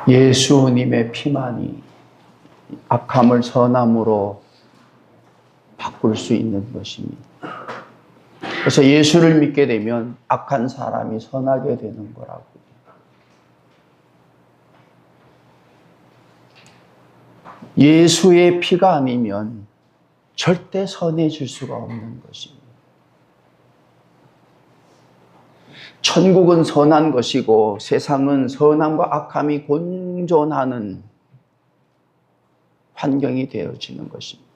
예수님의 피만이 악함을 선함으로 바꿀 수 있는 것입니다. 그래서 예수를 믿게 되면 악한 사람이 선하게 되는 거라고요. 예수의 피가 아니면 절대 선해질 수가 없는 것입니다. 천국은 선한 것이고 세상은 선함과 악함이 공존하는 환경이 되어지는 것입니다.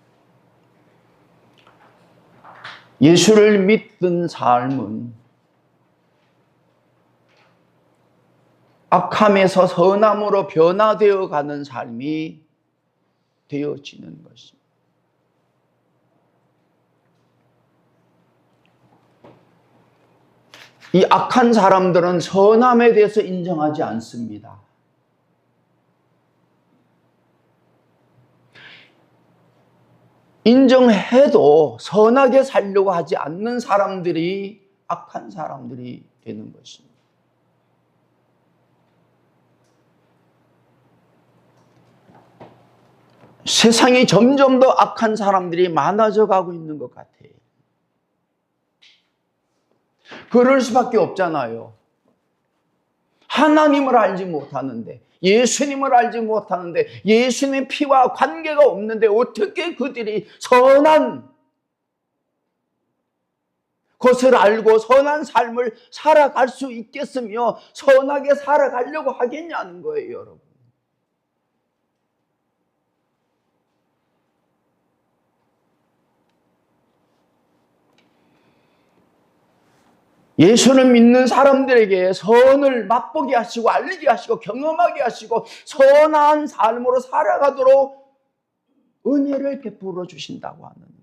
예수를 믿는 삶은 악함에서 선함으로 변화되어 가는 삶이 되어지는 것입니다. 이 악한 사람들은 선함에 대해서 인정하지 않습니다. 인정해도 선하게 살려고 하지 않는 사람들이 악한 사람들이 되는 것입니다. 세상이 점점 더 악한 사람들이 많아져 가고 있는 것 같아요. 그럴 수밖에 없잖아요. 하나님을 알지 못하는데, 예수님을 알지 못하는데, 예수님의 피와 관계가 없는데 어떻게 그들이 선한 것을 알고 선한 삶을 살아갈 수 있겠으며 선하게 살아가려고 하겠냐는 거예요, 여러분. 예수를 믿는 사람들에게 선을 맛보게 하시고 알리게 하시고 경험하게 하시고 선한 삶으로 살아가도록 은혜를 베풀어 주신다고 하는 거예요.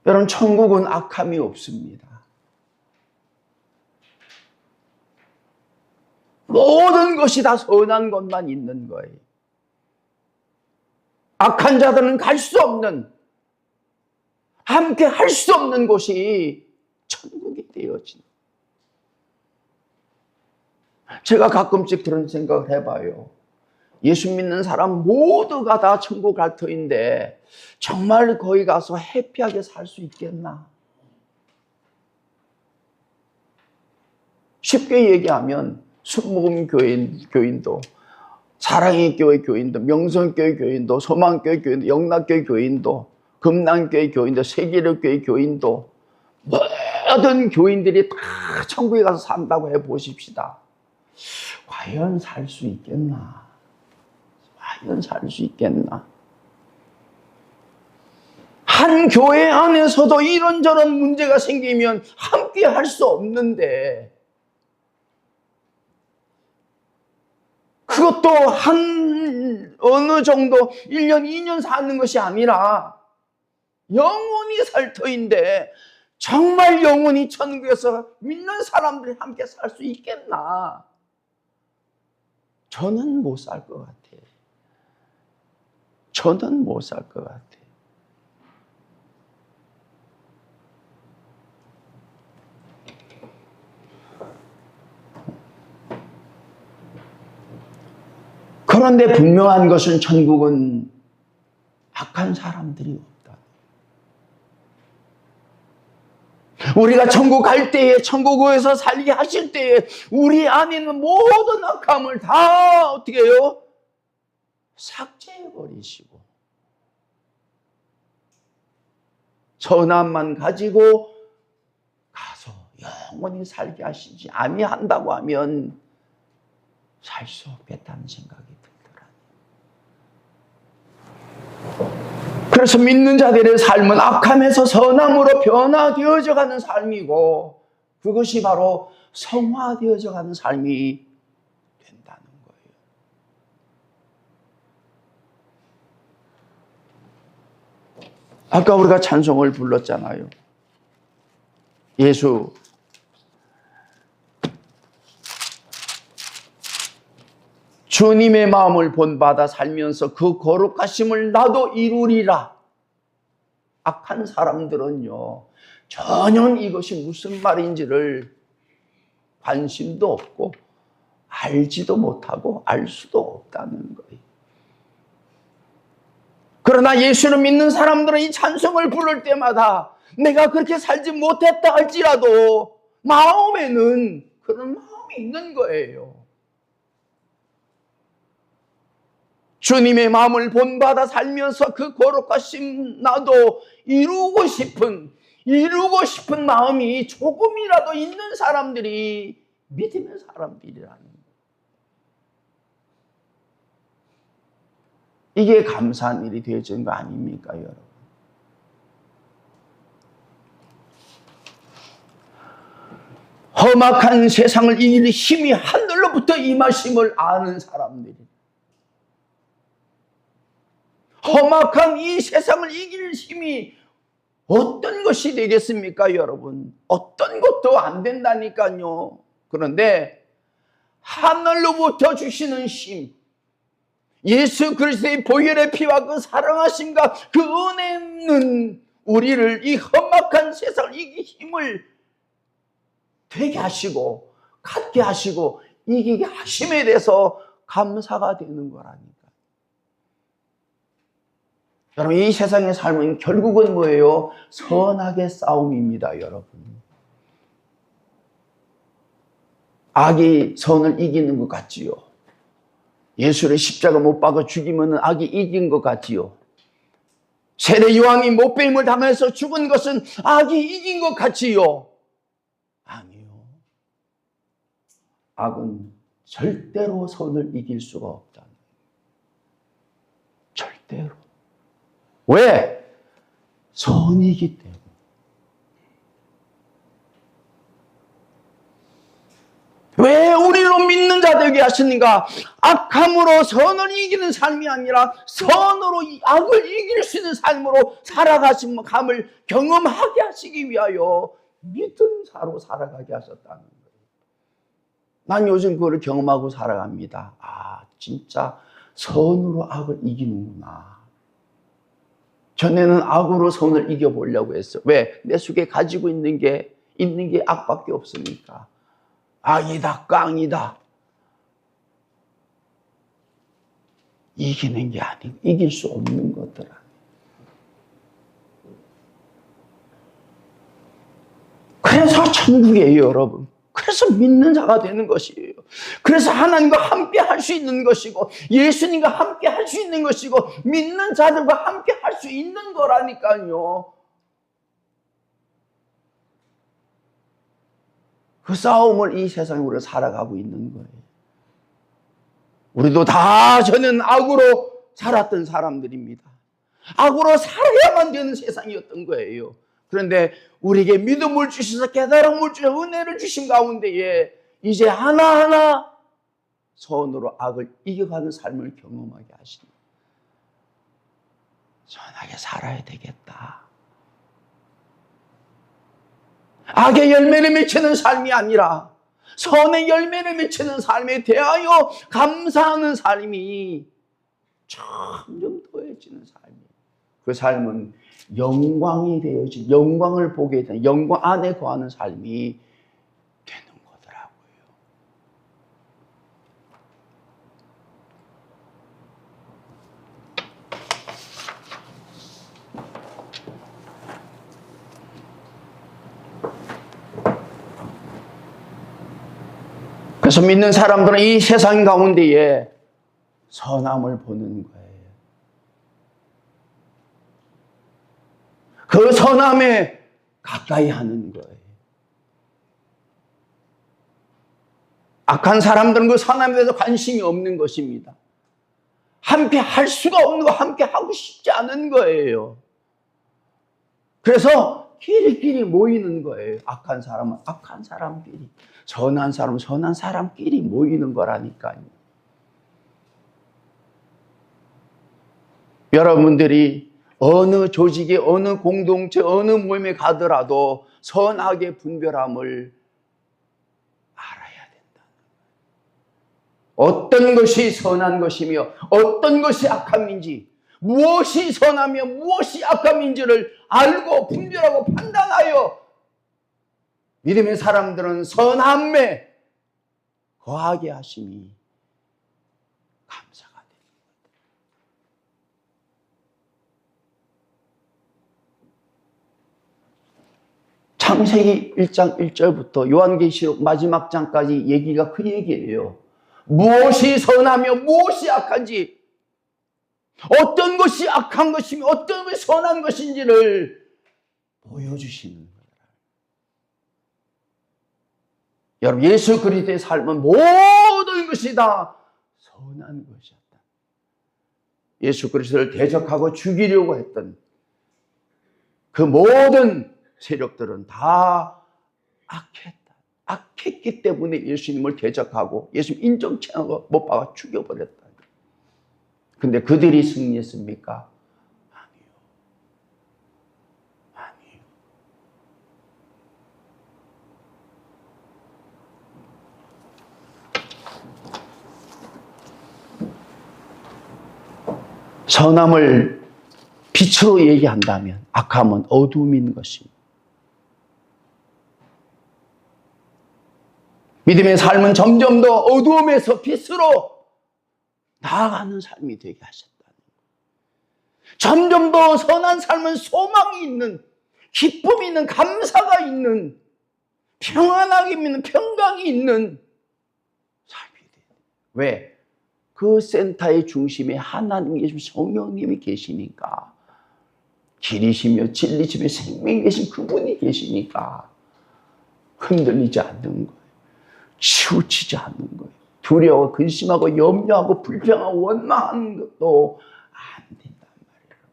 여러분, 천국은 악함이 없습니다. 모든 것이 다 선한 것만 있는 거예요. 악한 자들은 갈 수 없는, 함께 할 수 없는 곳이 천국이 되어진. 제가 가끔씩 그런 생각을 해봐요. 예수 믿는 사람 모두가 다 천국 갈 터인데 정말 거기 가서 해피하게 살 수 있겠나? 쉽게 얘기하면 순복음 교인도, 사랑의 교회 교인도, 명성교회 교인도, 소망교회 교인도, 영락교회 교인도, 금난교회 교인도, 세계력교회 교인도, 모든 교인들이 다 천국에 가서 산다고 해보십시다. 과연 살 수 있겠나? 과연 살 수 있겠나? 한 교회 안에서도 이런저런 문제가 생기면 함께 할 수 없는데, 그것도 어느 정도 1년, 2년 사는 것이 아니라 영원히 살 터인데 정말 영원히 천국에서 믿는 사람들이 함께 살 수 있겠나? 저는 못 살 것 같아요. 저는 못 살 것 같아요. 그런데 분명한 것은 천국은 악한 사람들이 없다. 우리가 천국 갈 때에, 천국에서 살게 하실 때에 우리 안에 있는 모든 악함을 다 어떻게 해요? 삭제해 버리시고 선함만 가지고 가서 영원히 살게 하시지 아니한다고 하면 살 수 없겠다는 생각이 들더라고요. 그래서 믿는 자들의 삶은 악함에서 선함으로 변화되어져 가는 삶이고 그것이 바로 성화되어져 가는 삶이 된다는 거예요. 아까 우리가 찬송을 불렀잖아요. 예수 주님의 마음을 본받아 살면서 그 거룩하심을 나도 이루리라. 악한 사람들은요, 전혀 이것이 무슨 말인지를 관심도 없고 알지도 못하고 알 수도 없다는 거예요. 그러나 예수를 믿는 사람들은 이 찬송을 부를 때마다 내가 그렇게 살지 못했다 할지라도 마음에는 그런 마음이 있는 거예요. 주님의 마음을 본받아 살면서 그 거룩하신 나도 이루고 싶은 마음이 조금이라도 있는 사람들이 믿음의 사람들이라는 거예요. 이게 감사한 일이 되어진 거 아닙니까, 여러분? 험악한 세상을 이길 힘이 하늘로부터 임하심을 아는 사람들이, 험악한 이 세상을 이길 힘이 어떤 것이 되겠습니까, 여러분? 어떤 것도 안 된다니까요. 그런데 하늘로부터 주시는 힘, 예수 그리스도의 보혈의 피와 그 사랑하심과 그 은혜는 우리를 이 험악한 세상을 이길 힘을 되게 하시고 갖게 하시고 이기게 하심에 대해서 감사가 되는 거라니까. 여러분, 이 세상의 삶은 결국은 뭐예요? 선악의 싸움입니다, 여러분. 악이 선을 이기는 것 같지요. 예수를 십자가 못 박아 죽이면 악이 이긴 것 같지요. 세례 요한이 못배임을 당해서 죽은 것은 악이 이긴 것 같지요. 아니요. 악은 절대로 선을 이길 수가 없다. 절대로. 왜? 선이기 때문에. 왜 우리로 믿는 자 되게 하시는가? 악함으로 선을 이기는 삶이 아니라 선으로 악을 이길 수 있는 삶으로 살아가신 감을 경험하게 하시기 위하여 믿은 자로 살아가게 하셨다는 거예요. 난 요즘 그걸 경험하고 살아갑니다. 아, 진짜 선으로 악을 이기는구나. 전에는 악으로 선을 이겨보려고 했어. 왜? 내 속에 가지고 있는 게 악밖에 없으니까. 악이다, 깡이다. 이기는 게 아니고 이길 수 없는 것들. 그래서 천국이에요, 여러분. 그래서 믿는 자가 되는 것이에요. 그래서 하나님과 함께 할 수 있는 것이고 예수님과 함께 할 수 있는 것이고 믿는 자들과 함께 할 수 있는 거라니까요. 그 싸움을 이 세상에 우리가 살아가고 있는 거예요. 우리도 다 저는 악으로 살았던 사람들입니다. 악으로 살아야만 되는 세상이었던 거예요. 그런데 우리에게 믿음을 주셔서 깨달음을 주셔서 은혜를 주신 가운데에 이제 하나하나 선으로 악을 이겨가는 삶을 경험하게 하시니 선하게 살아야 되겠다. 악의 열매를 맺히는 삶이 아니라 선의 열매를 맺히는 삶에 대하여 감사하는 삶이 점점 더해지는 삶이에요. 그 삶은 영광이 되어진, 영광을 보게 되는, 영광 안에 거하는 삶이 되는 거더라고요. 그래서 믿는 사람들은 이 세상 가운데에 선함을 보는 거예요. 그 선함에 가까이 하는 거예요. 악한 사람들은 그 선함에 대해서 관심이 없는 것입니다. 함께 할 수가 없는 거, 함께 하고 싶지 않은 거예요. 그래서 끼리끼리 모이는 거예요. 악한 사람은 악한 사람끼리, 선한 사람은 선한 사람끼리 모이는 거라니까요. 여러분들이 어느 조직에, 어느 공동체, 어느 모임에 가더라도 선악의 분별함을 알아야 된다. 어떤 것이 선한 것이며 어떤 것이 악함인지, 무엇이 선하며 무엇이 악함인지를 알고 분별하고 판단하여 믿음의 사람들은 선함에 거하게 하심이 감사가 되는 것. 창세기 1장 1절부터 요한계시록 마지막 장까지 얘기가 그 얘기예요. 무엇이 선하며 무엇이 악한지, 어떤 것이 악한 것이며 어떤 것이 선한 것인지를 보여주시는 거예요. 여러분, 예수 그리스도의 삶은 모든 것이 다 선한 것이었다. 예수 그리스도를 대적하고 죽이려고 했던 그 모든 세력들은 다 악했다. 악했기 때문에 예수님을 대적하고 예수님 인정치 않고 못 박아 죽여버렸다. 근데 그들이 승리했습니까? 아니요. 아니요. 선함을 빛으로 얘기한다면 악함은 어둠인 것입니다. 믿음의 삶은 점점 더 어두움에서 빛으로 나아가는 삶이 되게 하셨다는 거예요. 점점 더 선한 삶은 소망이 있는, 기쁨이 있는, 감사가 있는, 평안하게 있는, 평강이 있는 삶이 돼요. 왜? 그 센터의 중심에 하나님 계신 성령님이 계시니까, 길이시며 진리시며 생명이 계신 그분이 계시니까 흔들리지 않는 거예요. 치우치지 않는 거예요. 두려워, 근심하고 염려하고 불평하고 원망하는 것도 안 된단 말이에요.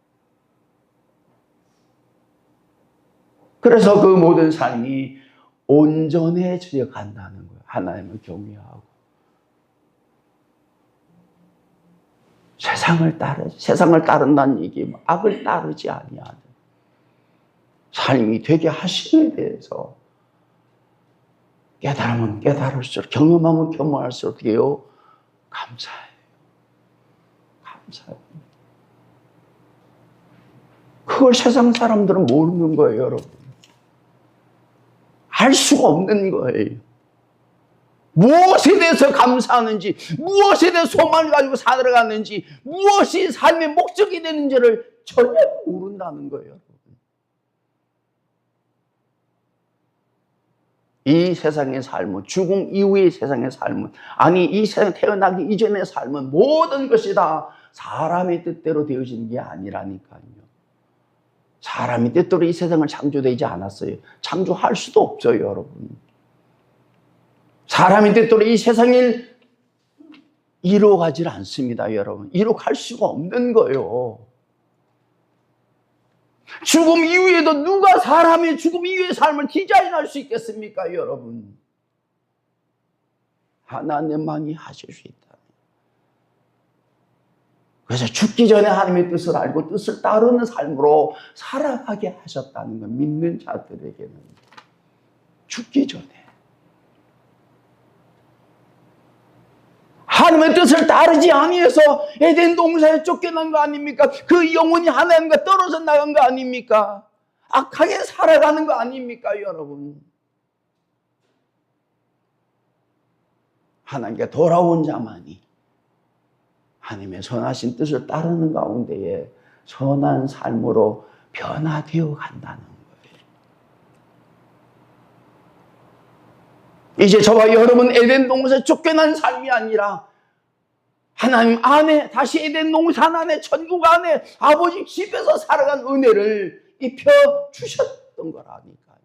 그래서 그 모든 삶이 온전해져 간다는 거예요. 하나님을 경외하고 세상을 따른다는 얘기, 악을 따르지 아니하는 삶이 되게 하심에 대해서 깨달으면 깨달을수록, 경험하면 경험할수록 어떻게 해요? 감사해요. 감사해요. 그걸 세상 사람들은 모르는 거예요, 여러분. 알 수가 없는 거예요. 무엇에 대해서 감사하는지, 무엇에 대해서 소망을 가지고 살아가는지, 무엇이 삶의 목적이 되는지를 전혀 모른다는 거예요. 이 세상의 삶은, 죽음 이후의 세상의 삶은, 아니 이 세상에 태어나기 이전의 삶은 모든 것이 다 사람의 뜻대로 되어지는 게 아니라니까요. 사람의 뜻대로 이 세상을 창조되지 않았어요. 창조할 수도 없어요, 여러분. 사람의 뜻대로 이 세상을 이루어가질 않습니다, 여러분. 이루어갈 수가 없는 거예요. 죽음 이후에도 누가 사람의 죽음 이후의 삶을 디자인할 수 있겠습니까, 여러분? 하나님만이 하실 수 있다. 그래서 죽기 전에 하나님의 뜻을 알고 뜻을 따르는 삶으로 살아가게 하셨다는 거, 믿는 자들에게는. 죽기 전에. 하나님의 뜻을 따르지 아니해서 에덴 동산에 쫓겨난 거 아닙니까? 그 영혼이 하나님과 떨어져 나간 거 아닙니까? 악하게 살아가는 거 아닙니까, 여러분? 하나님께 돌아온 자만이 하나님의 선하신 뜻을 따르는 가운데에 선한 삶으로 변화되어 간다는 거예요. 이제 저와 여러분 에덴 동산에 쫓겨난 삶이 아니라 하나님 안에, 다시 에덴 동산 안에, 천국 안에 아버지 집에서 살아간 은혜를 입혀 주셨던 거라니까요.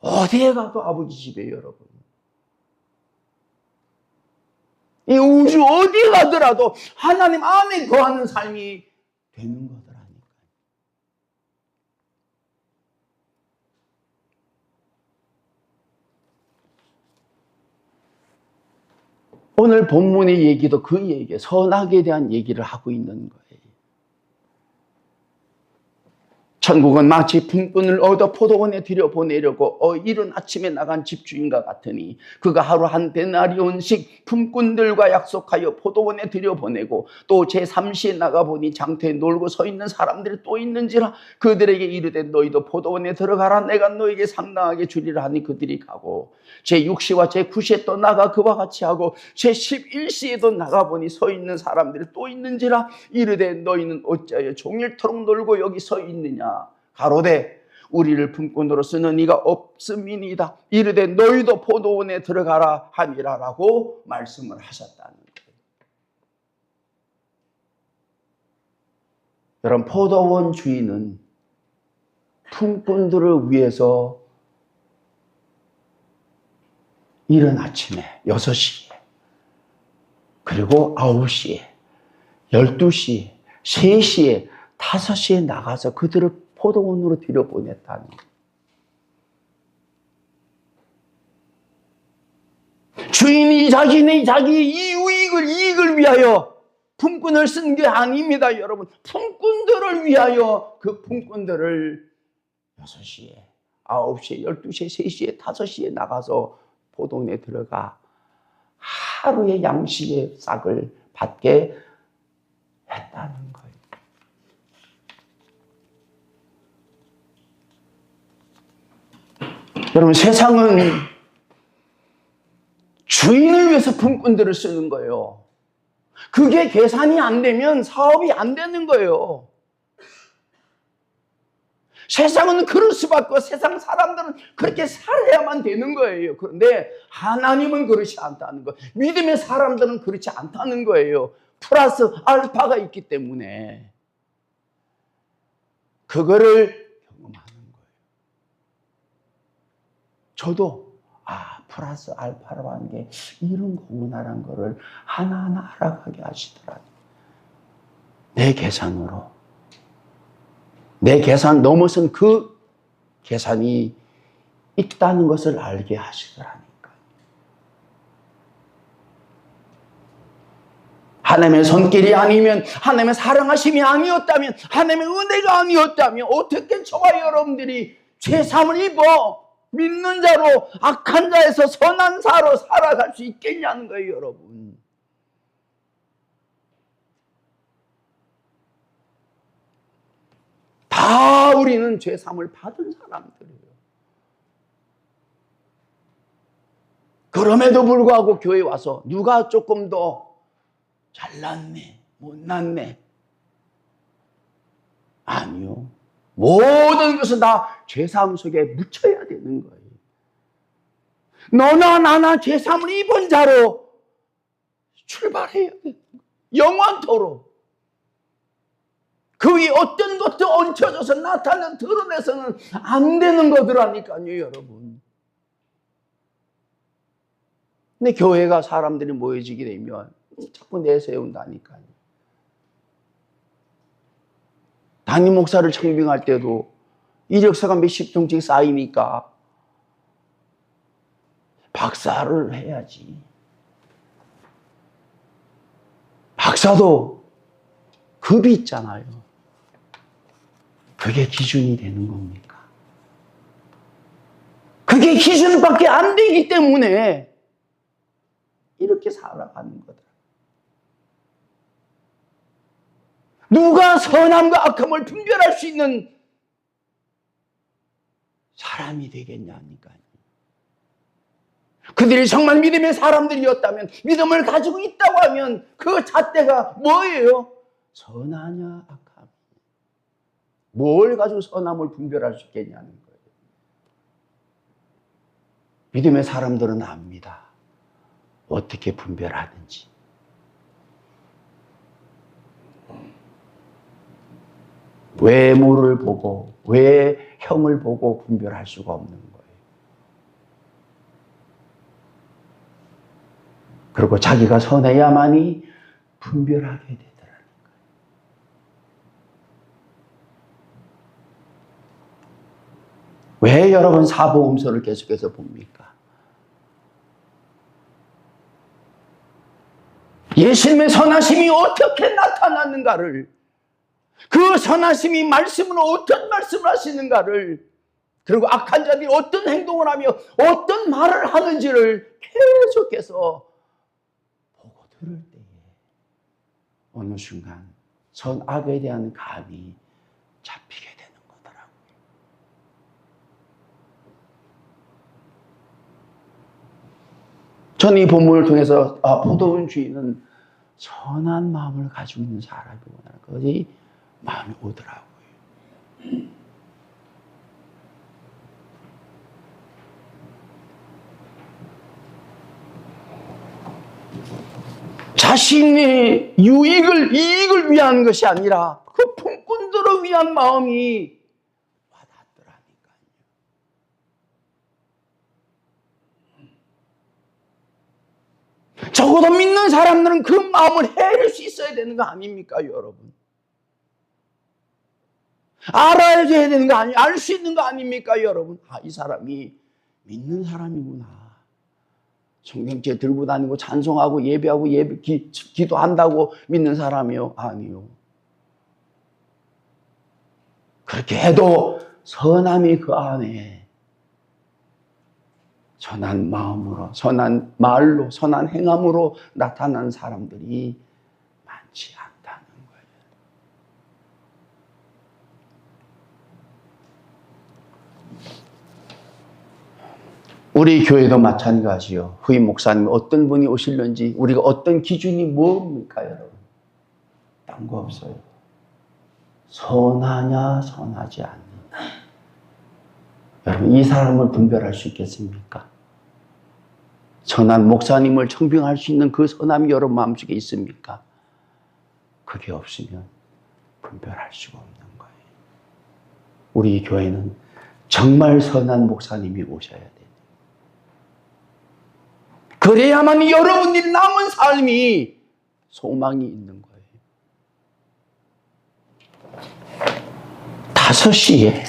어디에 가도 아버지 집에, 여러분. 이 우주 어디에 가더라도 하나님 안에 거하는 삶이 되는 거더라니까요. 오늘 본문의 얘기도 그 얘기예요. 선악에 대한 얘기를 하고 있는 거예요. 천국은 마치 품꾼을 얻어 포도원에 들여보내려고 이른 아침에 나간 집주인과 같으니 그가 하루 한 데나리온씩 품꾼들과 약속하여 포도원에 들여보내고 또 제3시에 나가보니 장터에 놀고 서 있는 사람들이 또 있는지라 그들에게 이르되 너희도 포도원에 들어가라 내가 너에게 상당하게 주리라 하니 그들이 가고 제6시와 제9시에 또 나가 그와 같이 하고 제11시에도 나가보니 서 있는 사람들이 또 있는지라 이르되 너희는 어찌하여 종일토록 놀고 여기 서 있느냐 가로되 우리를 품꾼으로 쓰는 이가 없음이니이다. 이르되 너희도 포도원에 들어가라 하니라라고 말씀을 하셨다는 거예요. 여러분, 포도원 주인은 품꾼들을 위해서 이른 아침에 6시에 그리고 9시에 12시에 3시에 5시에 나가서 그들을 포도원으로 들여보냈다는 거예요. 주인이 자기 이익을 위하여 품꾼을 쓴 게 아닙니다, 여러분. 품꾼들을 위하여 그 품꾼들을 6시에, 9시에, 12시에, 3시에, 5시에 나가서 포도원에 들어가 하루의 양식의 싹을 받게 했다는 거예요. 여러분, 세상은 주인을 위해서 품꾼들을 쓰는 거예요. 그게 계산이 안 되면 사업이 안 되는 거예요. 세상은 그럴 수밖에 없고 세상 사람들은 그렇게 살아야만 되는 거예요. 그런데 하나님은 그렇지 않다는 거예요. 믿음의 사람들은 그렇지 않다는 거예요. 플러스 알파가 있기 때문에 그거를 경험하는 거예요. 저도 플러스 알파라는 게 이런 거구나라는 거를 하나하나 알아가게 하시더라고요. 내 계산으로. 내 계산 넘어선 그 계산이 있다는 것을 알게 하시더라니까요. 하나님의 손길이 아니면, 하나님의 사랑하심이 아니었다면, 하나님의 은혜가 아니었다면 어떻게 저와 여러분들이 죄사함을 입어 믿는 자로 악한 자에서 선한 자로 살아갈 수 있겠냐는 거예요, 여러분. 다 우리는 죄사함을 받은 사람들이에요. 그럼에도 불구하고 교회 와서 누가 조금 더 잘났네, 못났네? 아니요. 모든 것은 다 죄사함 속에 묻혀야 되는 거예요. 너나 나나 죄사함을 입은 자로 출발해야 되는 거예요. 영원토록. 그 위에 어떤 것도 얹혀져서 나타내 드러내서는 안 되는 거더라니까요, 여러분. 근데 교회가 사람들이 모여지게 되면 자꾸 내세운다니까요. 담임 목사를 청빙할 때도 이력서가 몇십 통씩 쌓이니까 박사를 해야지. 박사도 급이 있잖아요. 그게 기준이 되는 겁니까? 그게 기준밖에 안 되기 때문에 이렇게 살아가는 거다. 누가 선함과 악함을 분별할 수 있는 사람이 되겠냐니까요. 그들이 정말 믿음의 사람들이었다면, 믿음을 가지고 있다고 하면 그 잣대가 뭐예요? 선하냐 악함. 뭘 가지고 선함을 분별할 수 있겠냐는 거예요. 믿음의 사람들은 압니다. 어떻게 분별하는지. 외모를 보고 외형을 보고 분별할 수가 없는 거예요. 그리고 자기가 선해야만이 분별하게 되더라는 거예요. 왜 여러분 사복음서를 계속해서 봅니까? 예수님의 선하심이 어떻게 나타났는가를 그 선하심이 말씀으로 어떤 말씀을 하시는가를, 그리고 악한 자들이 어떤 행동을 하며 어떤 말을 하는지를 계속해서 보고 들을 때에 어느 순간 선악에 대한 감이 잡히게 되는 거더라고요. 저는 이 본문을 통해서 포도원 주인은 선한 마음을 가지고 있는 사람이구나, 그것이 마음이 오더라고요. 자신의 이익을 위한 것이 아니라 그 품꾼들을 위한 마음이 와닿더라니까요. 적어도 믿는 사람들은 그 마음을 헤아릴 수 있어야 되는 거 아닙니까, 여러분? 알아야 되는 거 알 수 있는 거 아닙니까, 여러분? 이 사람이 믿는 사람이구나. 성경책 들고 다니고 찬송하고 예배하고 기도한다고 믿는 사람이요? 아니요. 그렇게 해도 선함이 그 안에 선한 마음으로, 선한 말로, 선한 행함으로 나타난 사람들이 많지 않다는 거예요. 우리 교회도 마찬가지요. 후임 목사님 어떤 분이 오실는지, 우리가 어떤 기준이 뭡니까, 여러분? 딴 거 없어요. 선하냐 선하지 않느냐. 여러분, 이 사람을 분별할 수 있겠습니까? 선한 목사님을 청빙할 수 있는 그 선함이 여러분 마음속에 있습니까? 그게 없으면 분별할 수가 없는 거예요. 우리 교회는 정말 선한 목사님이 오셔야 돼요. 그래야만 여러분들이 남은 삶이 소망이 있는 거예요. 5시에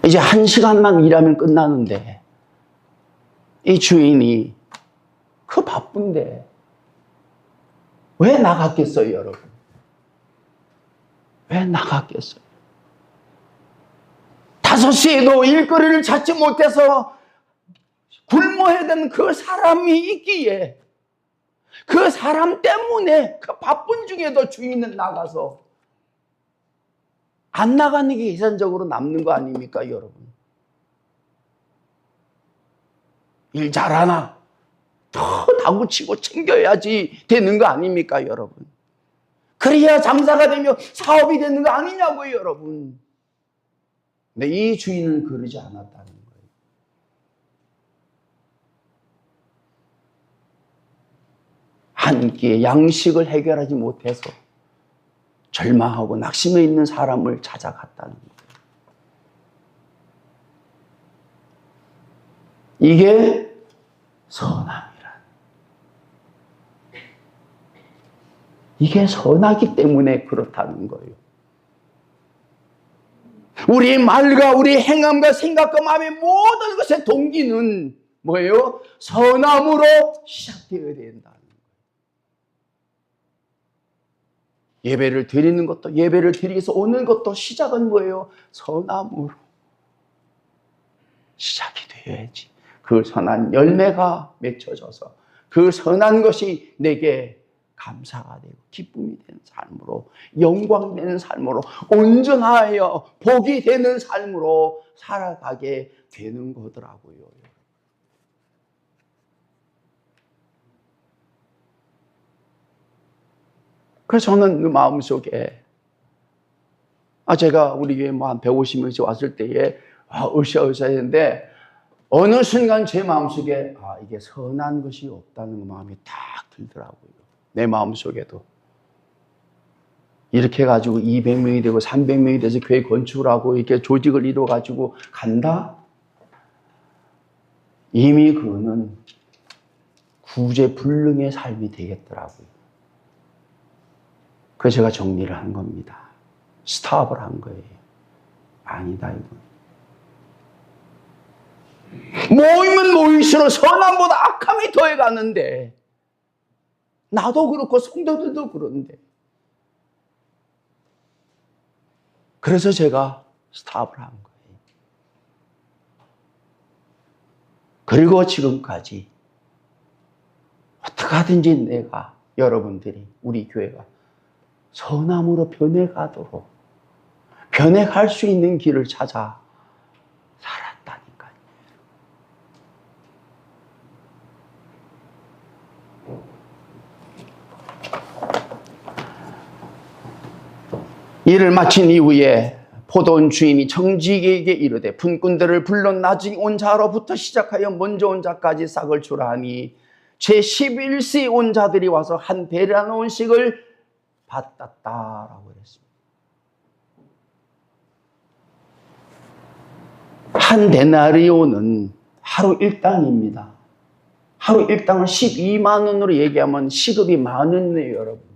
이제 1시간만 일하면 끝나는데 이 주인이 그 바쁜데 왜 나갔겠어요, 여러분? 왜 나갔겠어요? 5시에도 일거리를 찾지 못해서 굶어야 되는 그 사람이 있기에 그 사람 때문에 그 바쁜 중에도 주인은 나가서 안 나가는 게 계산적으로 남는 거 아닙니까, 여러분? 일 잘하나? 더 다구치고 챙겨야지 되는 거 아닙니까, 여러분? 그래야 장사가 되며 사업이 되는 거 아니냐고요, 여러분. 근데 이 주인은 그러지 않았다는 거예요. 한 끼의 양식을 해결하지 못해서 절망하고 낙심해 있는 사람을 찾아갔다는 거예요. 이게 선함이란. 이게 선하기 때문에 그렇다는 거예요. 우리의 말과 우리의 행함과 생각과 마음의 모든 것의 동기는 뭐예요? 선함으로 시작되어야 된다는 거예요. 예배를 드리는 것도, 예배를 드리기 위해서 오는 것도 시작은 뭐예요? 선함으로 시작이 되어야지. 그 선한 열매가 맺혀져서 그 선한 것이 내게 감사가 되고 기쁨이 되는 삶으로, 영광이 되는 삶으로, 온전하여 복이 되는 삶으로 살아가게 되는 거더라고요. 그래서 저는 그 마음속에 제가 우리 교회 한 150명씩 왔을 때에 으쌰으쌰 했는데 어느 순간 제 마음속에 이게 선한 것이 없다는 마음이 딱 들더라고요. 내 마음속에도. 이렇게 해가지고 200명이 되고 300명이 돼서 교회 건축을 하고 이렇게 조직을 이루어가지고 간다? 이미 그거는 구제불능의 삶이 되겠더라고요. 그래서 제가 정리를 한 겁니다. 스탑을 한 거예요. 아니다, 이건. 모이면 모일수록 선함보다 악함이 더해가는데, 나도 그렇고 성도들도 그런데 그래서 제가 스탑을 한 거예요. 그리고 지금까지 어떻게 하든지 내가, 여러분들이, 우리 교회가 선함으로 변해가도록, 변해갈 수 있는 길을 찾아 살았다니까요. 일을 마친 이후에 포도원 주인이 청지기에게 이르되 분꾼들을 불러 나중에 온 자로부터 시작하여 먼저 온 자까지 싹을 주라 하니 제11세 온 자들이 와서 한 데나리온씩을 받았다라고 그랬습니다. 한 데나리온은 하루 일당입니다. 하루 일당을 12만 원으로 얘기하면 시급이 10,000원이에요, 여러분.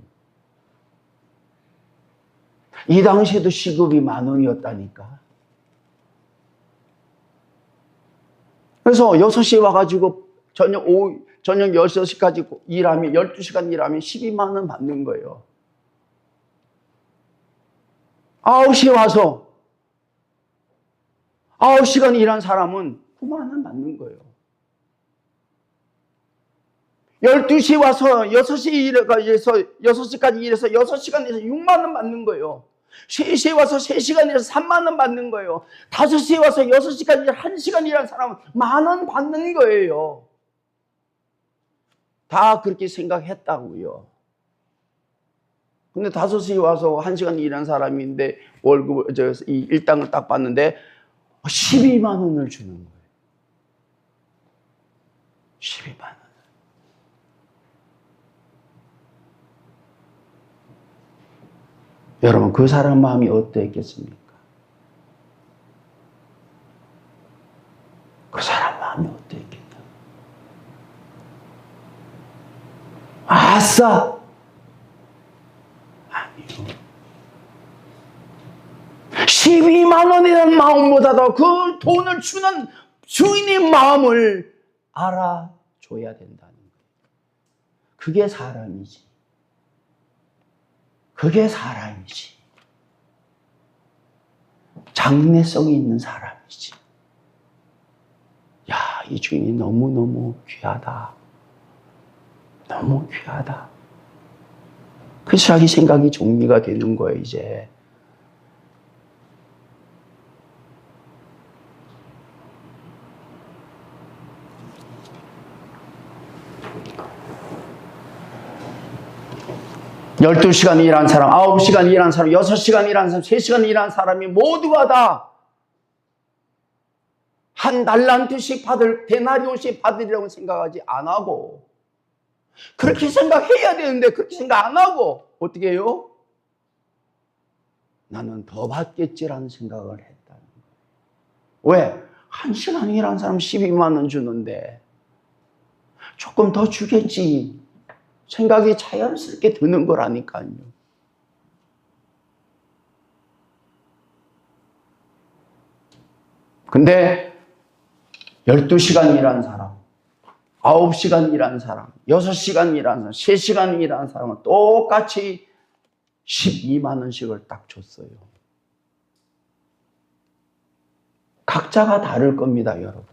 이 당시에도 시급이 10,000원이었다니까. 그래서 6시에 와가지고 저녁 6시까지 일하면, 12시간 일하면 12만 원 받는 거예요. 9시에 와서 9시간 일한 사람은 9만 원 받는 거예요. 12시에 와서 6시까지 일해서 6시간 일해서 6만 원 받는 거예요. 3시에 와서 3시간 일해서 3만 원 받는 거예요. 5시에 와서 6시까지 1시간 일한 사람은 10,000원 받는 거예요. 다 그렇게 생각했다고요. 근데 5시에 와서 1시간 일한 사람인데 월급, 이 일당을 딱 받는데 12만 원을 주는 거예요. 12만 원. 여러분, 그 사람 마음이 어떠했겠습니까? 그 사람 마음이 어떠했겠냐? 아싸! 아니요. 12만 원이라는 마음보다도 그 돈을 주는 주인의 마음을 알아줘야 된다는 거예요. 그게 사람이지. 그게 사람이지. 장래성이 있는 사람이지. 야, 이 주인이 너무너무 귀하다. 너무 귀하다. 그래서 자기 생각이 정리가 되는 거예요, 이제. 열두 시간 일한 사람, 9시간 일한 사람, 6시간 일한 사람, 3시간 일한 사람이 모두가 다 한 달란트씩 받을, 데나리온씩 받으리라고 생각하지 안 하고, 그렇게 생각해야 되는데 그렇게 생각 안 하고 어떻게 해요? 나는 더 받겠지라는 생각을 했다는 거예요. 왜? 1시간 일한 사람 12만 원 주는데 조금 더 주겠지 생각이 자연스럽게 드는 거라니까요. 근데 12시간 일한 사람, 9시간 일한 사람, 6시간 일한 사람, 3시간 일한 사람은 똑같이 12만 원씩을 딱 줬어요. 각자가 다를 겁니다, 여러분.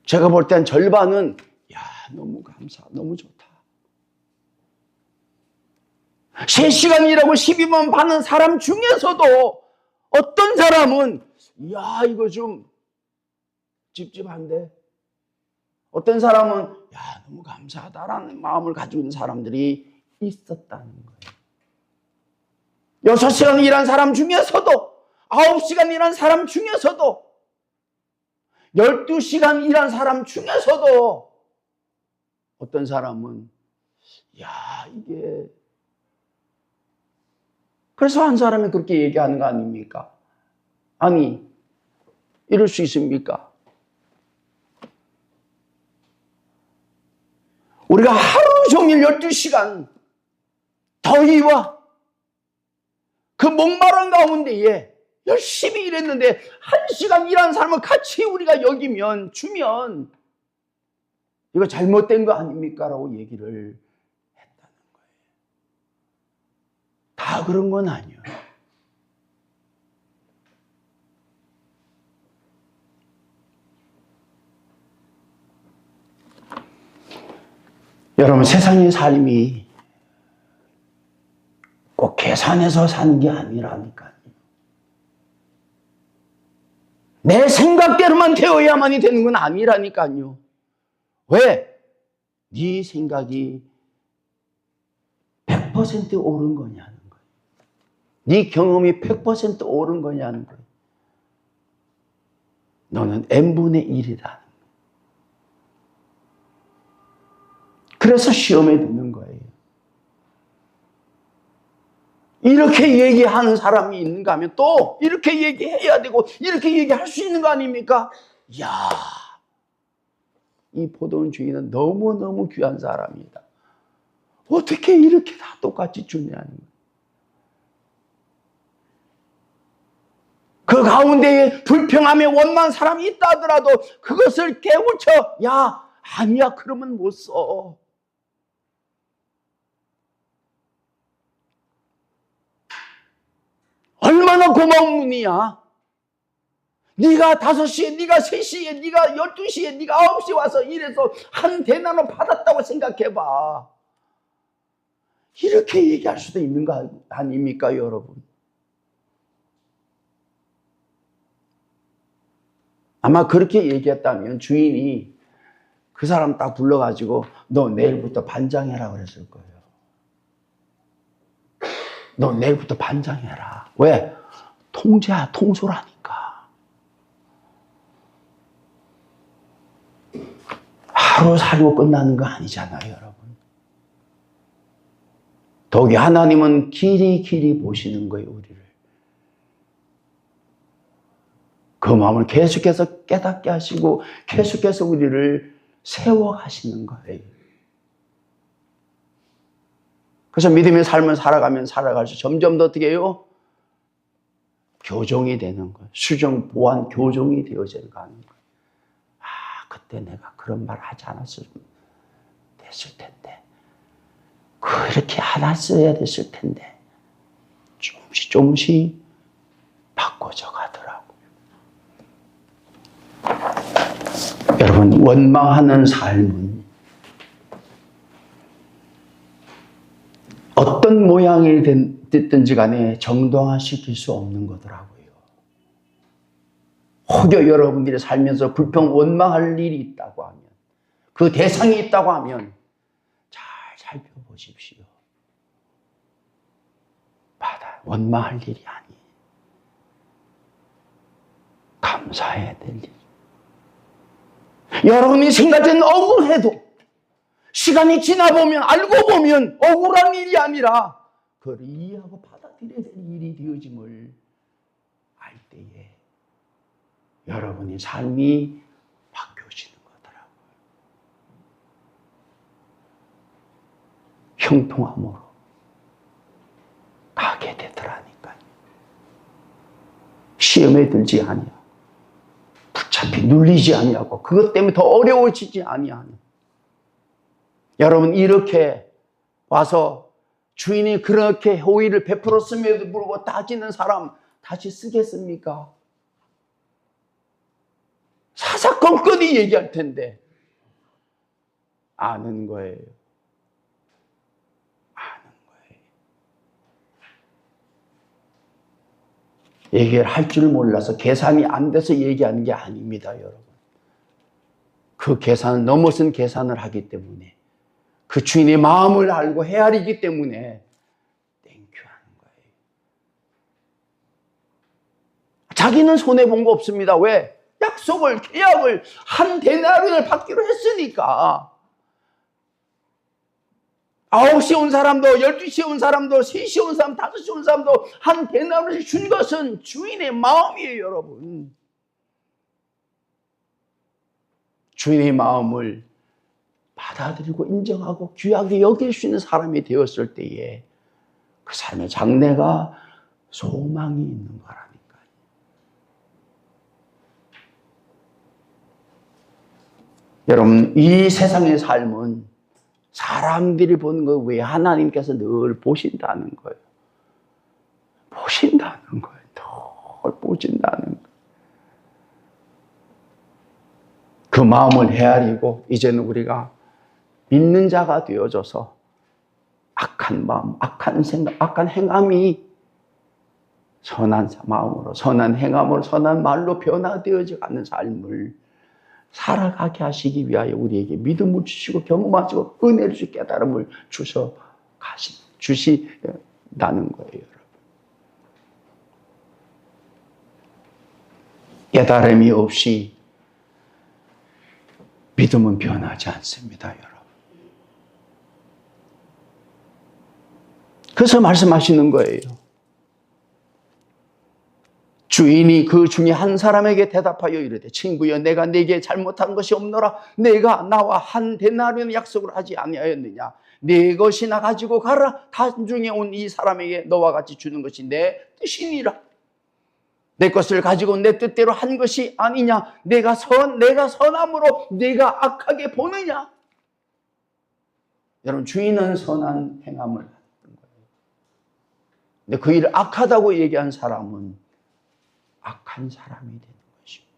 제가 볼 땐 절반은 야, 너무 감사, 너무 좋다. 3시간 일하고 12만 원 받는 사람 중에서도 어떤 사람은 야, 이거 좀 찝찝한데, 어떤 사람은 야, 너무 감사하다라는 마음을 가지고 있는 사람들이 있었다는 거예요. 6시간 일한 사람 중에서도, 9시간 일한 사람 중에서도, 12시간 일한 사람 중에서도 어떤 사람은 야, 이게, 그래서 한 사람이 그렇게 얘기하는 거 아닙니까? 아니, 이럴 수 있습니까? 우리가 하루 종일 12시간 더위와 그 목마른 가운데에 열심히 일했는데 1시간 일한 사람을 같이 우리가 여기면, 주면 이거 잘못된 거 아닙니까? 라고 얘기를 했다는 거예요. 다 그런 건 아니에요. 여러분, 세상의 삶이 꼭 계산해서 사는 게 아니라니까요. 내 생각대로만 되어야만이 되는 건 아니라니까요. 왜? 네 생각이 100% 옳은 거냐는 거예요. 네 경험이 100% 옳은 거냐는 거예요. 너는 n분의 1이다. 그래서 시험에 듣는 거예요. 이렇게 얘기하는 사람이 있는가 하면 또 이렇게 얘기해야 되고 이렇게 얘기할 수 있는 거 아닙니까? 이야, 이 포도원 주인은 너무너무 귀한 사람이다. 어떻게 이렇게 다 똑같이 주냐는 거예요. 그 가운데에 불평함에 원망한 사람이 있다 하더라도 그것을 깨우쳐, 야, 아니야, 그러면 못 써. 얼마나 고마운 분이야. 네가 5시에, 네가 3시에, 네가 12시에, 네가 9시에 와서 일해서 한 대나무 받았다고 생각해봐. 이렇게 얘기할 수도 있는 거 아닙니까, 여러분? 아마 그렇게 얘기했다면 주인이 그 사람 딱 불러가지고 너 내일부터 반장해라 그랬을 거예요. 너 내일부터 반장해라. 왜? 통제야, 통솔하니까. 하루 살고 끝나는 거 아니잖아요, 여러분. 더욱이 하나님은 길이 보시는 거예요, 우리를. 그 마음을 계속해서 깨닫게 하시고 계속해서 우리를 세워가시는 거예요. 그래서 믿음의 삶을 살아갈수록 점점 더 어떻게 해요? 교종이 되는 거예요. 수정, 보완, 교종이 되어져 가는 거예요. 아, 그때 내가 그런 말 하지 않았으면 됐을 텐데. 그렇게 안 했어야 됐을 텐데. 조금씩 바꿔져 가더라고요. 여러분, 원망하는 삶은 어떤 모양이 됐든지 간에 정당화시킬 수 없는 거더라고요. 혹여 여러분들이 살면서 불평, 원망할 일이 있다고 하면, 그 대상이 있다고 하면 잘 살펴보십시오. 원망할 일이 아니에요. 감사해야 될 일. 여러분이 생각된 억울해도 시간이 지나보면, 알고 보면 억울한 일이 아니라 그걸 이해하고 받아들여야 될 일이 되어짐을 알 때에 여러분의 삶이 바뀌어지는 거더라고요. 형통함으로 가게 되더라니까요. 시험에 들지 아니하고 붙잡히 눌리지 아니하고 그것 때문에 더 어려워지지 아니하는, 여러분, 이렇게 와서 주인이 그렇게 호의를 베풀었음에도 불구하고 따지는 사람 다시 쓰겠습니까? 사사건건이 얘기할 텐데 아는 거예요. 아는 거예요. 얘기를 할 줄 몰라서 계산이 안 돼서 얘기하는 게 아닙니다, 여러분. 그 계산을 넘어선 계산을 하기 때문에, 그 주인의 마음을 알고 헤아리기 때문에 땡큐하는 거예요. 자기는 손해본 거 없습니다. 왜? 약속을, 계약을 한 데나리온을 받기로 했으니까. 9시에 온 사람도, 12시에 온 사람도, 3시에 온 사람, 5시에 온 사람도 한 데나리온을 준 것은 주인의 마음이에요, 여러분. 주인의 마음을 받아들이고 인정하고 귀하게 여길 수 있는 사람이 되었을 때에 그 삶의 장래가 소망이 있는 거라니까요. 여러분, 이 세상의 삶은 사람들이 보는 것 외에 하나님께서 늘 보신다는 거예요. 보신다는 거예요. 늘 보신다는 거예요. 그 마음을 헤아리고 이제는 우리가 믿는 자가 되어져서 악한 마음, 악한 생각, 악한 행함이 선한 마음으로, 선한 행함으로, 선한 말로 변화되어져 가는 삶을 살아가게 하시기 위하여 우리에게 믿음을 주시고 경험하시고 은혜를 주시고 깨달음을 주시다는 거예요, 여러분. 깨달음이 없이 믿음은 변하지 않습니다, 여러분. 그래서 말씀하시는 거예요. 주인이 그 중에 한 사람에게 대답하여 이르되 친구여 내가 네게 잘못한 것이 없노라. 내가 나와 한 데나리온 약속을 하지 아니하였느냐. 네 것이나 가지고 가라. 단중에 온 이 사람에게 너와 같이 주는 것이 내 뜻이니라. 내 것을 가지고 내 뜻대로 한 것이 아니냐. 내가 선함으로 네가 악하게 보느냐. 여러분, 주인은 선한 행함을 하는 거예요. 근데 그 일을 악하다고 얘기한 사람은 악한 사람이 되는 것입니다.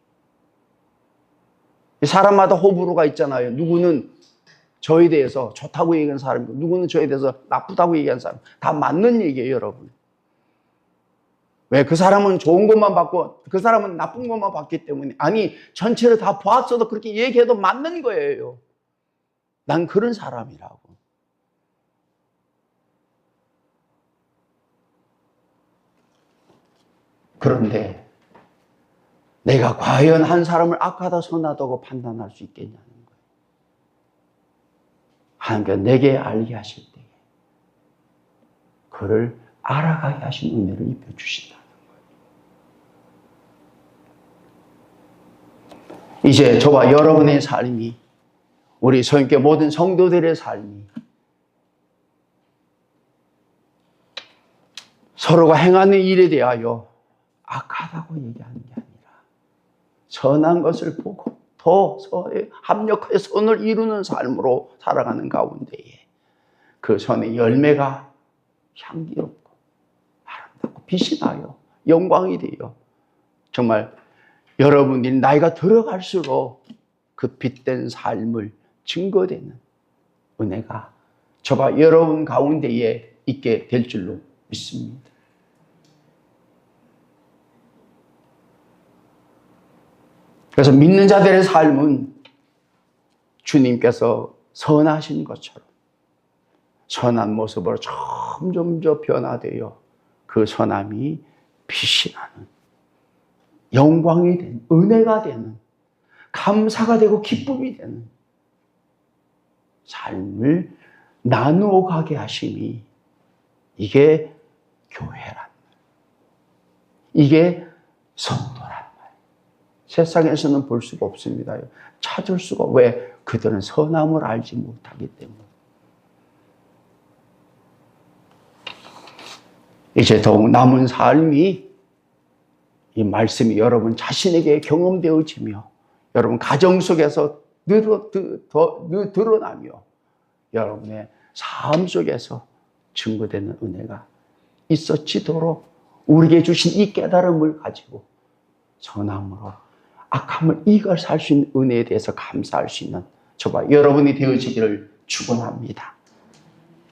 사람마다 호불호가 있잖아요. 누구는 저에 대해서 좋다고 얘기하는 사람이고 누구는 저에 대해서 나쁘다고 얘기하는 사람. 다 맞는 얘기예요, 여러분. 왜? 그 사람은 좋은 것만 받고 그 사람은 나쁜 것만 받기 때문에. 아니, 전체를 다 보았어도 그렇게 얘기해도 맞는 거예요. 난 그런 사람이라고. 그런데 내가 과연 한 사람을 악하다 선하다고 판단할 수 있겠냐는 거예요. 하나님께서 내게 알게 하실 때에 그를 알아가게 하신 은혜를 입혀주신다는 거예요. 이제 저와 여러분의 삶이, 우리 성교회 모든 성도들의 삶이 서로가 행하는 일에 대하여 악하다고 얘기하는 게 아니라 선한 것을 보고 더 합력하여 선을 이루는 삶으로 살아가는 가운데에 그 선의 열매가 향기롭고 아름답고 빛이 나요. 영광이 돼요. 정말 여러분이 나이가 들어갈수록 그 빛된 삶을 증거되는 은혜가 저와 여러분 가운데에 있게 될 줄로 믿습니다. 그래서 믿는 자들의 삶은 주님께서 선하신 것처럼 선한 모습으로 점점 더 변화되어 그 선함이 빛이 나는, 영광이 되는, 은혜가 되는, 감사가 되고 기쁨이 되는 삶을 나누어 가게 하심이, 이게 교회란 말, 이게 성도란 말. 세상에서는 볼 수가 없습니다. 찾을 수가. 왜? 그들은 선함을 알지 못하기 때문에. 이제 더욱 남은 삶이 이 말씀이 여러분 자신에게 경험되어지며 여러분 가정 속에서 드러나며 여러분의 삶 속에서 증거되는 은혜가 있어지도록 우리에게 주신 이 깨달음을 가지고 선함으로 악함을 이겨 살 수 있는 은혜에 대해서 감사할 수 있는 저와 여러분이 되어지기를 축원합니다.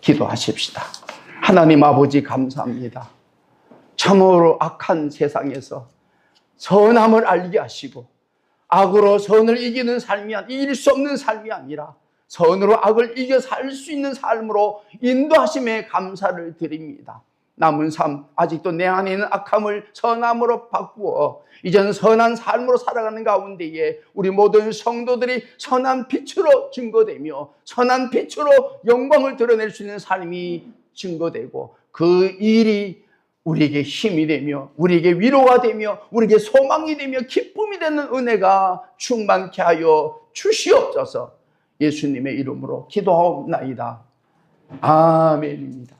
기도하십시다. 하나님 아버지 감사합니다. 참으로 악한 세상에서 선함을 알게 하시고 악으로 선을 이기는 삶이 이길 수 없는 삶이 아니라 선으로 악을 이겨 살 수 있는 삶으로 인도하심에 감사를 드립니다. 남은 삶, 아직도 내 안에 있는 악함을 선함으로 바꾸어 이제는 선한 삶으로 살아가는 가운데에 우리 모든 성도들이 선한 빛으로 증거되며 선한 빛으로 영광을 드러낼 수 있는 삶이 증거되고 그 일이 우리에게 힘이 되며 우리에게 위로가 되며 우리에게 소망이 되며 기쁨이 되는 은혜가 충만케 하여 주시옵소서. 예수님의 이름으로 기도하옵나이다. 아멘입니다.